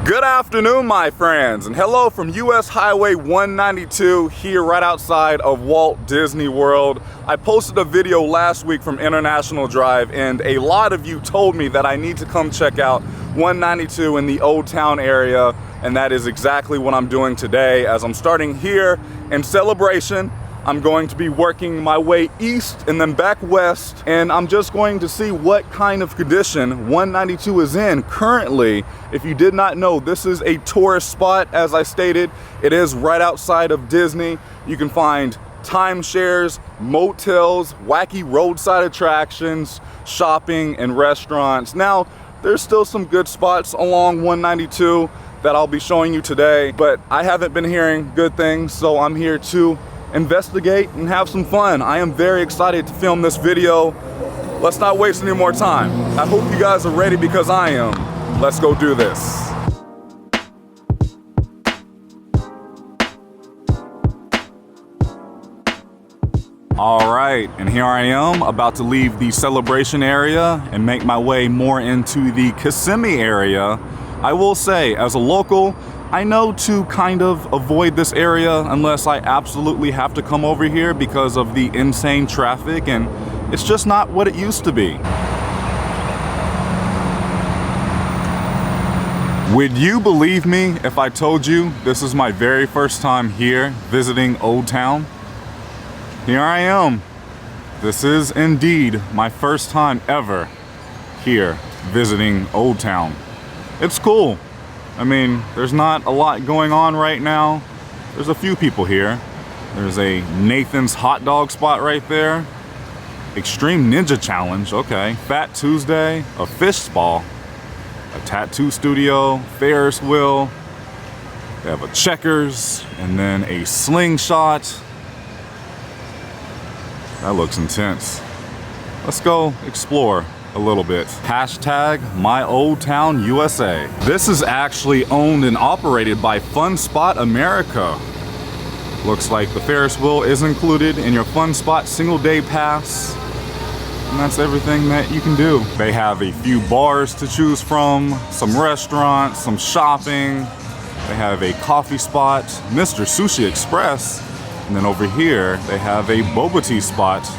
Good afternoon, my friends, and hello from US Highway 192 here right outside of Walt Disney World. I posted a video last week from International Drive, and a lot of you told me that I need to come check out 192 in the Old Town area, and that is exactly what I'm doing today. As I'm starting here in Celebration, I'm going to be working my way east and then back west, and I'm just going to see what kind of condition 192 is in currently. If you did not know, this is a tourist spot. As I stated, it is right outside of Disney. You can find timeshares, motels, wacky roadside attractions, shopping, and restaurants. Now, there's still some good spots along 192 that I'll be showing you today, but I haven't been hearing good things, so I'm here to investigate and have some fun. I am very excited to film this video. Let's not waste any more time. I hope you guys are ready because I am. Let's go do this. All right, and here I am about to leave the Celebration area and make my way more into the Kissimmee area. I will say, as a local, I know to kind of avoid this area unless I absolutely have to come over here because of the insane traffic, and it's just not what it used to be. Would you believe me if I told you this is my very first time here visiting Old Town? Here I am. This is indeed my first time ever here visiting Old Town. It's cool. I mean, there's not a lot going on right now. There's a few people here. There's a Nathan's hot dog spot right there. Extreme Ninja Challenge, okay. Fat Tuesday, a fish spa, a tattoo studio, Ferris wheel. They have a Checkers, and then a slingshot. That looks intense. Let's go explore a little bit. Hashtag my Old Town USA. This is actually owned and operated by Fun Spot America. Looks like the Ferris wheel is included in your Fun Spot single day pass. And that's everything that you can do. They have a few bars to choose from, some restaurants, some shopping. They have a coffee spot, Mr. Sushi Express. And then over here, they have a boba tea spot.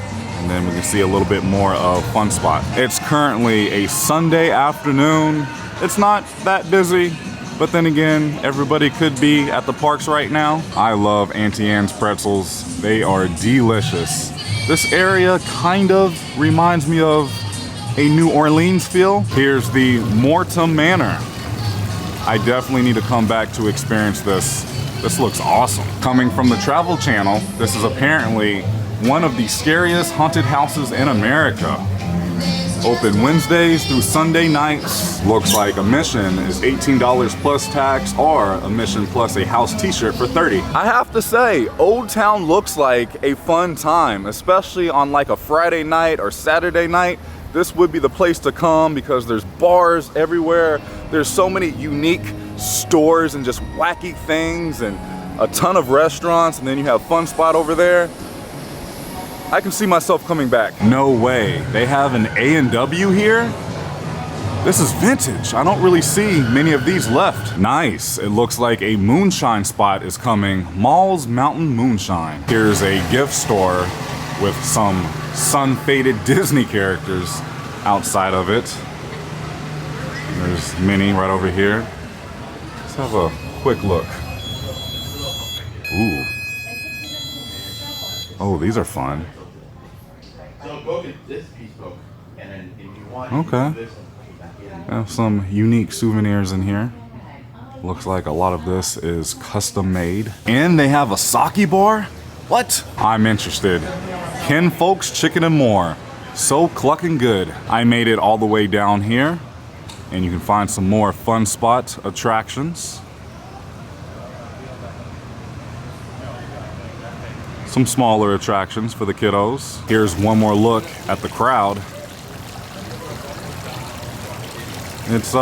And then we can see a little bit more of Fun Spot. It's currently a Sunday afternoon. It's not that busy, but then again, everybody could be at the parks right now. I love Auntie Anne's pretzels. They are delicious. This area kind of reminds me of a New Orleans feel. Here's the Mortem Manor. I definitely need to come back to experience this. This looks awesome. Coming from the Travel Channel, this is apparently one of the scariest haunted houses in America. Open Wednesdays through Sunday nights. Looks like admission is $18 plus tax, or admission plus a house t-shirt for $30. I have to say, Old Town looks like a fun time, especially on like a Friday night or Saturday night. This would be the place to come because there's bars everywhere. There's so many unique stores and just wacky things, and a ton of restaurants, and then you have Fun Spot over there. I can see myself coming back. No way, they have an A&W here? This is vintage. I don't really see many of these left. Nice, it looks like a moonshine spot is coming. Mall's Mountain Moonshine. Here's a gift store with some sun-faded Disney characters outside of it. There's Minnie right over here. Let's have a quick look. Ooh. Oh, these are fun. Okay. Have some unique souvenirs in here. Looks like a lot of this is custom made. And they have a sake bar? What? I'm interested. Ken Folks Chicken and More. So clucking good. I made it all the way down here, and you can find some more Fun Spot attractions. Some smaller attractions for the kiddos. Here's one more look at the crowd. It's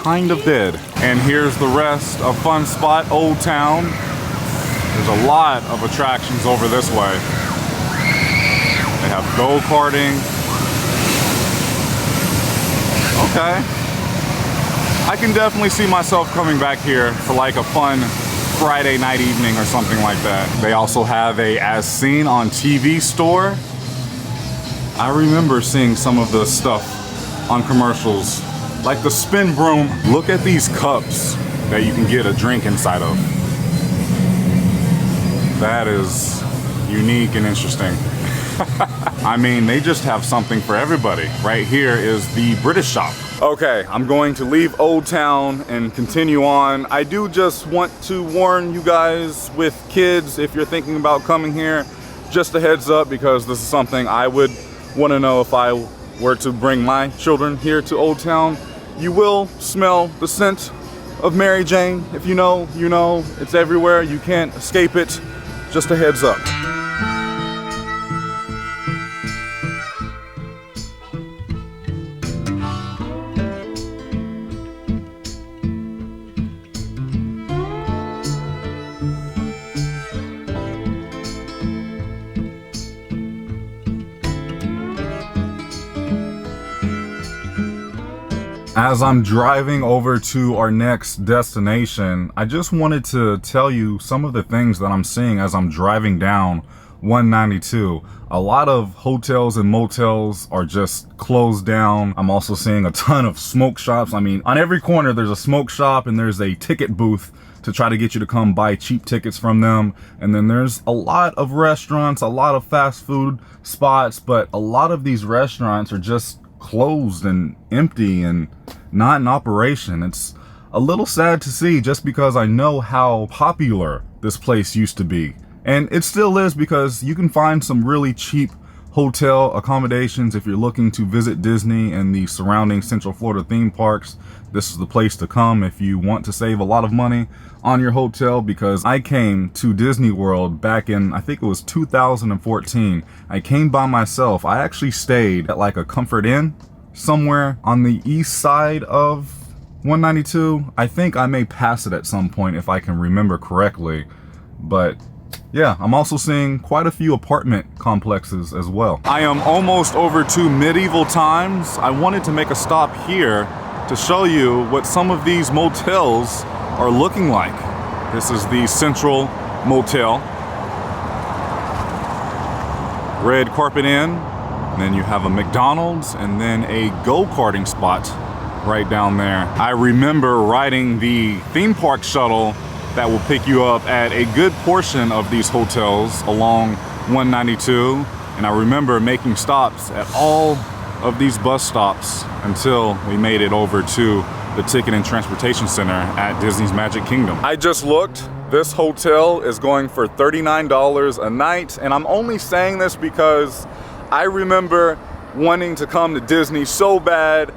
kind of dead. And here's the rest of Fun Spot Old Town. There's a lot of attractions over this way. They have go-karting. Okay. I can definitely see myself coming back here for like a fun Friday night evening or something like that. They also have a as seen on TV store. I remember seeing some of the stuff on commercials, like the spin broom. Look at these cups that you can get a drink inside of. That is unique and interesting. I mean, they just have something for everybody. Right here is the British shop. Okay, I'm going to leave Old Town and continue on. I do just want to warn you guys with kids, if you're thinking about coming here, just a heads up, because this is something I would want to know if I were to bring my children here to Old Town. You will smell the scent of Mary Jane. If you know, you know. It's everywhere. You can't escape it. Just a heads up. As I'm driving over to our next destination, I just wanted to tell you some of the things that I'm seeing as I'm driving down 192. A lot of hotels and motels are just closed down. I'm also seeing a ton of smoke shops. I mean, on every corner there's a smoke shop and there's a ticket booth to try to get you to come buy cheap tickets from them. And then there's a lot of restaurants, a lot of fast food spots, but a lot of these restaurants are just closed and empty and not in operation. It's a little sad to see, just because I know how popular this place used to be. And it still is, because you can find some really cheap hotel accommodations if you're looking to visit Disney and the surrounding Central Florida theme parks. This is the place to come if you want to save a lot of money on your hotel, because I came to Disney World back in, I think it was 2014. I came by myself. I actually stayed at like a Comfort Inn somewhere on the east side of 192. I think I may pass it at some point if I can remember correctly. But yeah, I'm also seeing quite a few apartment complexes as well. I am almost over to medieval times. I wanted to make a stop here to show you what some of these motels are looking like. This is the Central Motel. Red Carpet Inn. And then you have a McDonald's and then a go-karting spot right down there. I remember riding the theme park shuttle that will pick you up at a good portion of these hotels along 192. And I remember making stops at all of these bus stops until we made it over to the Ticket and Transportation Center at Disney's Magic Kingdom. I just looked. This hotel is going for $39 a night. And I'm only saying this because I remember wanting to come to Disney so bad.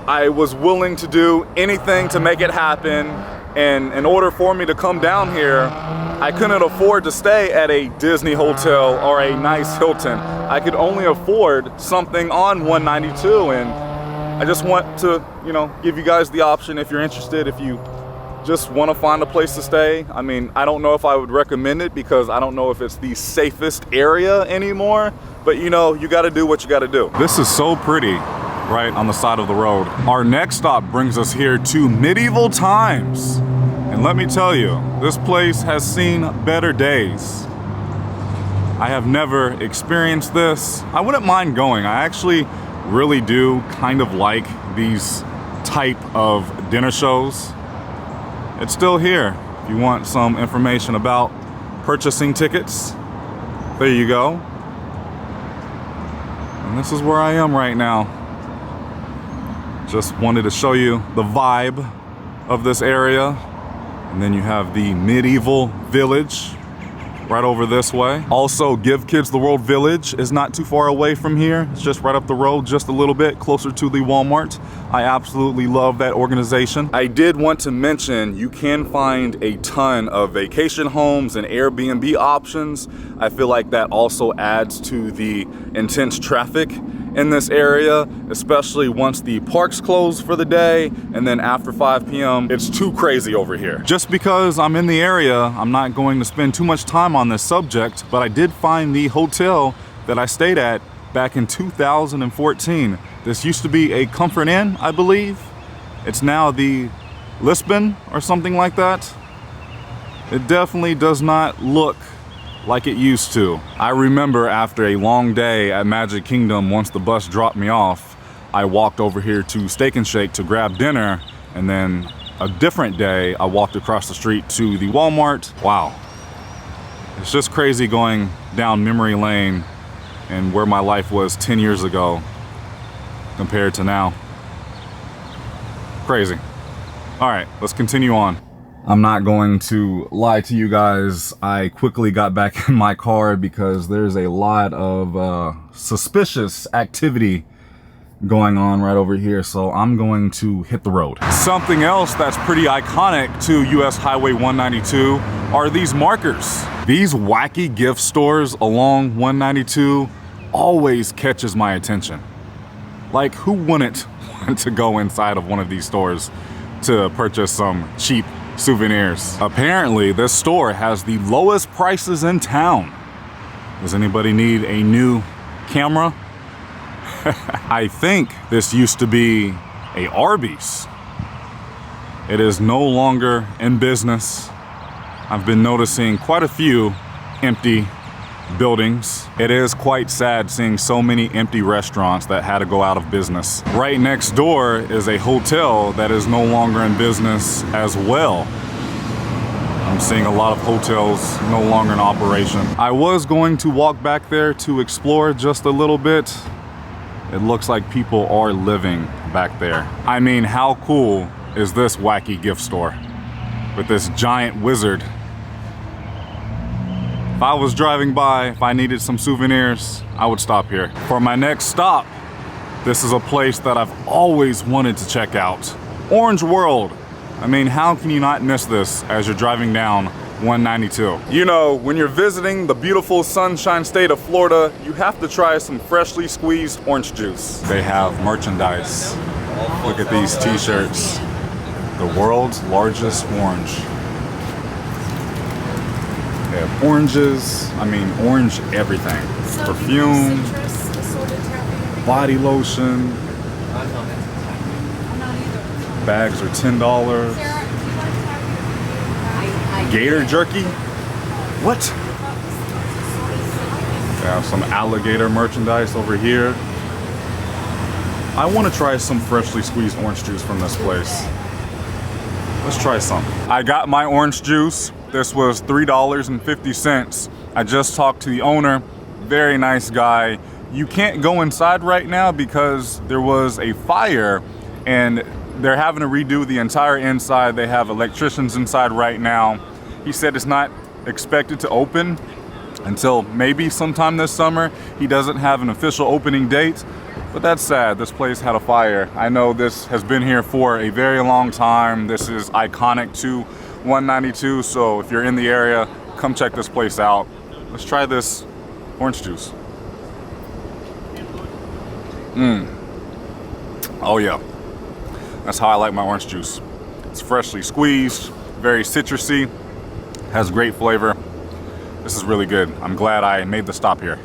I was willing to do anything to make it happen. And in order for me to come down here, I couldn't afford to stay at a Disney hotel or a nice Hilton. I could only afford something on 192. And I just want to, you know, give you guys the option if you're interested, if you just want to find a place to stay. I mean, I don't know if I would recommend it because I don't know if it's the safest area anymore, but you know, you got to do what you got to do. This is so pretty right on the side of the road. Our next stop brings us here to medieval times. And let me tell you, this place has seen better days. I have never experienced this. I wouldn't mind going. I actually really do kind of like these type of dinner shows. It's still here. If you want some information about purchasing tickets, there you go. And this is where I am right now. Just wanted to show you the vibe of this area. And then you have the medieval village right over this way. Also, Give Kids the World Village is not too far away from here. It's just right up the road, just a little bit closer to the Walmart. I absolutely love that organization. I did want to mention you can find a ton of vacation homes and Airbnb options. I feel like that also adds to the intense traffic in this area, especially once the parks close for the day, and then after 5 p.m. it's too crazy over here. Just because I'm in the area, I'm not going to spend too much time on this subject, but I did find the hotel that I stayed at back in 2014. This used to be a Comfort Inn, I believe, It's now the Lisbon or something like that. It definitely does not look like it used to. I remember after a long day at Magic Kingdom, once the bus dropped me off, I walked over here to Steak and Shake to grab dinner, and then a different day, I walked across the street to the Walmart. Wow. It's just crazy going down memory lane and where my life was 10 years ago compared to now. Crazy. All right, let's continue on. I'm not going to lie to you guys. I quickly got back in my car because there's a lot of suspicious activity going on right over here, so I'm going to hit the road. Something else that's pretty iconic to US Highway 192 are these markers. These wacky gift stores along 192 always catches my attention. Like, who wouldn't want to go inside of one of these stores to purchase some cheap souvenirs? Apparently, this store has the lowest prices in town. Does anybody need a new camera? I think this used to be a Arby's. It is no longer in business. I've been noticing quite a few empty buildings. It is quite sad seeing so many empty restaurants that had to go out of business. Right next door is a hotel that is no longer in business as well. I'm seeing a lot of hotels no longer in operation. I was going to walk back there to explore just a little bit. It looks like people are living back there. I mean, how cool is this wacky gift store with this giant wizard? If I was driving by, if I needed some souvenirs, I would stop here. For my next stop, this is a place that I've always wanted to check out. Orange World. I mean, how can you not miss this as you're driving down 192? You know, when you're visiting the beautiful sunshine state of Florida, you have to try some freshly squeezed orange juice. They have merchandise. Look at these t-shirts. The world's largest orange. They have oranges, I mean orange everything. Perfume, body lotion. Bags are $10. Gator jerky? What? They have some alligator merchandise over here. I want to try some freshly squeezed orange juice from this place. Let's try some. I got my orange juice. This was $3.50. I just talked to the owner. Very nice guy. You can't go inside right now because there was a fire and they're having to redo the entire inside. They have electricians inside right now. He said it's not expected to open until maybe sometime this summer. He doesn't have an official opening date, but that's sad. This place had a fire. I know this has been here for a very long time. This is iconic to 192, so if you're in the area, come check this place out. Let's try this orange juice. Oh yeah. That's how I like my orange juice. It's freshly squeezed, very citrusy, has great flavor. This is really good. I'm glad I made the stop here.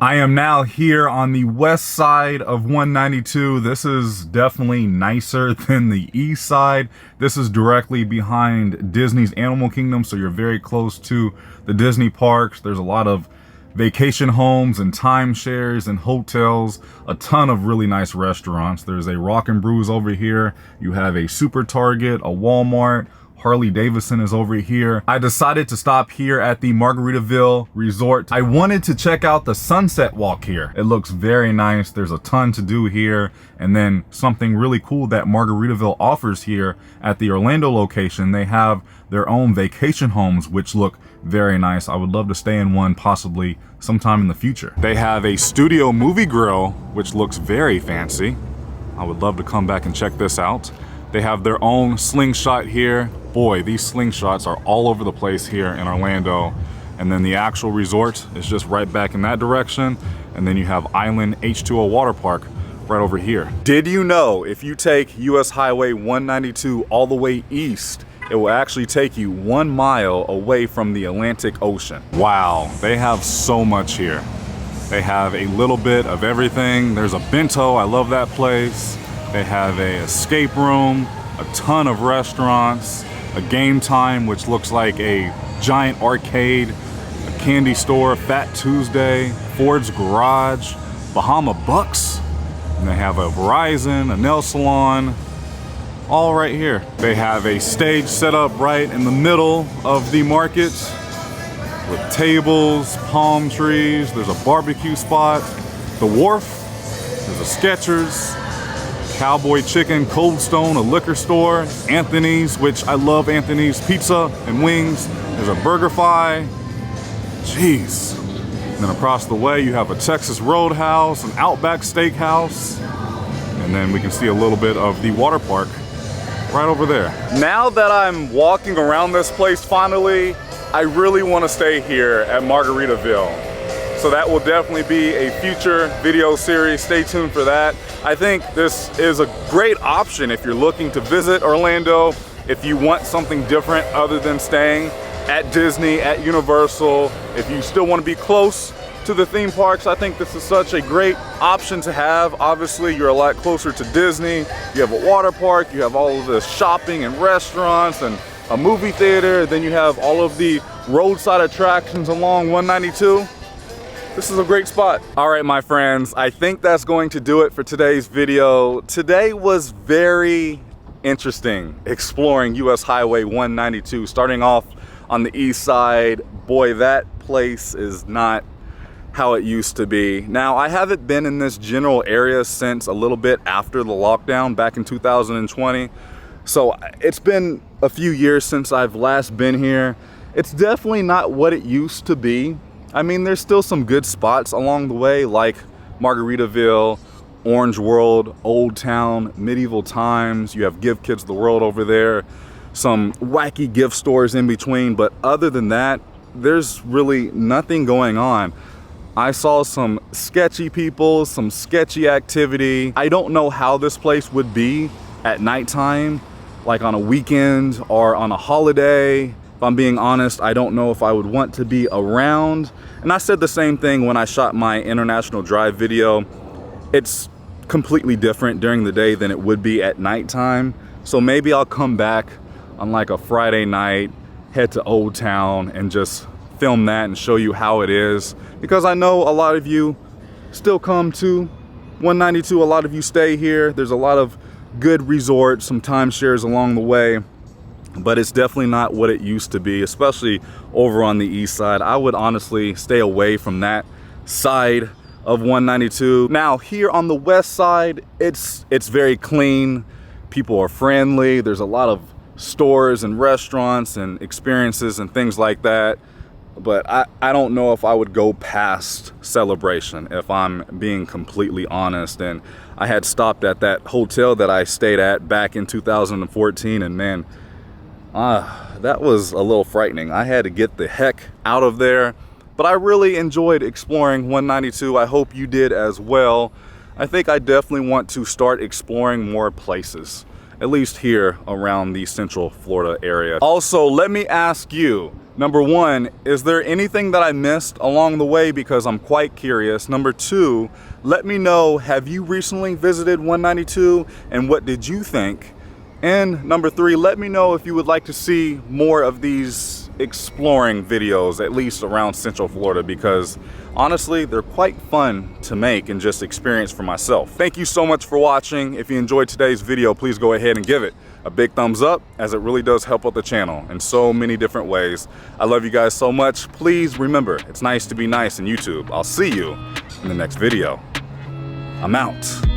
I am now here on the west side of 192. This is definitely nicer than the east side. This is directly behind Disney's Animal Kingdom, so you're very close to the Disney parks. There's a lot of vacation homes and timeshares and hotels, a ton of really nice restaurants. There's a Rock and Brews over here. You have a Super Target, a Walmart, Harley Davidson is over here. I decided to stop here at the Margaritaville Resort. I wanted to check out the sunset walk here. It looks very nice. There's a ton to do here. And then something really cool that Margaritaville offers here at the Orlando location, they have their own vacation homes, which look very nice. I would love to stay in one possibly sometime in the future. They have a studio movie grill, which looks very fancy. I would love to come back and check this out. They have their own slingshot here. Boy, these slingshots are all over the place here in Orlando. And then the actual resort is just right back in that direction. And then you have Island H2O Water Park right over here. Did you know if you take US Highway 192 all the way east, it will actually take you 1 mile away from the Atlantic Ocean. Wow, they have so much here. They have a little bit of everything. There's a bento, I love that place. They have a escape room, a ton of restaurants, a Game Time, which looks like a giant arcade, a candy store, Fat Tuesday, Ford's Garage, Bahama Bucks, and they have a Verizon, a nail salon, all right here. They have a stage set up right in the middle of the market with tables, palm trees. There's a barbecue spot, the Wharf, there's a Skechers, Cowboy Chicken, Cold Stone, a liquor store, Anthony's, which I love Anthony's pizza and wings. There's a BurgerFi. Jeez. And then across the way, you have a Texas Roadhouse, an Outback Steakhouse, and then we can see a little bit of the water park right over there. Now that I'm walking around this place finally, I really want to stay here at Margaritaville. So that will definitely be a future video series. Stay tuned for that. I think this is a great option if you're looking to visit Orlando, if you want something different other than staying at Disney, at Universal. If you still want to be close to the theme parks, I think this is such a great option to have. Obviously, you're a lot closer to Disney. You have a water park, you have all of the shopping and restaurants and a movie theater, then you have all of the roadside attractions along 192. This is a great spot. All right, my friends, I think that's going to do it for today's video. Today was very interesting, exploring US Highway 192, starting off on the east side. Boy, that place is not how it used to be. Now, I haven't been in this general area since a little bit after the lockdown back in 2020. So it's been a few years since I've last been here. It's definitely not what it used to be. I mean, there's still some good spots along the way, like Margaritaville, Orange World, Old Town, Medieval Times. You have Give Kids the World over there, some wacky gift stores in between. But other than that, there's really nothing going on. I saw some sketchy people, some sketchy activity. I don't know how this place would be at nighttime, like on a weekend or on a holiday. If I'm being honest, I don't know if I would want to be around. And I said the same thing when I shot my International Drive video. It's completely different during the day than it would be at nighttime. So maybe I'll come back on like a Friday night, head to Old Town and just film that and show you how it is. Because I know a lot of you still come to 192, a lot of you stay here. There's a lot of good resorts, some timeshares along the way. But it's definitely not what it used to be, especially over on the east side. I would honestly stay away from that side of 192. Now here on the west side, it's very clean. People are friendly. There's a lot of stores and restaurants and experiences and things like that. But I don't know if I would go past Celebration, if I'm being completely honest. And I had stopped at that hotel that I stayed at back in 2014, and man, that was a little frightening. I had to get the heck out of there. But I really enjoyed exploring 192. I hope you did as well. I think I definitely want to start exploring more places, at least here around the Central Florida area. Also, let me ask you, number one, is there anything that I missed along the way? Because I'm quite curious. Number two, let me know, have you recently visited 192 and what did you think? And number three, let me know if you would like to see more of these exploring videos, at least around Central Florida, because honestly, they're quite fun to make and just experience for myself. Thank you so much for watching. If you enjoyed today's video, please go ahead and give it a big thumbs up, as it really does help out the channel in so many different ways. I love you guys so much. Please remember, it's nice to be nice in YouTube. I'll see you in the next video. I'm out.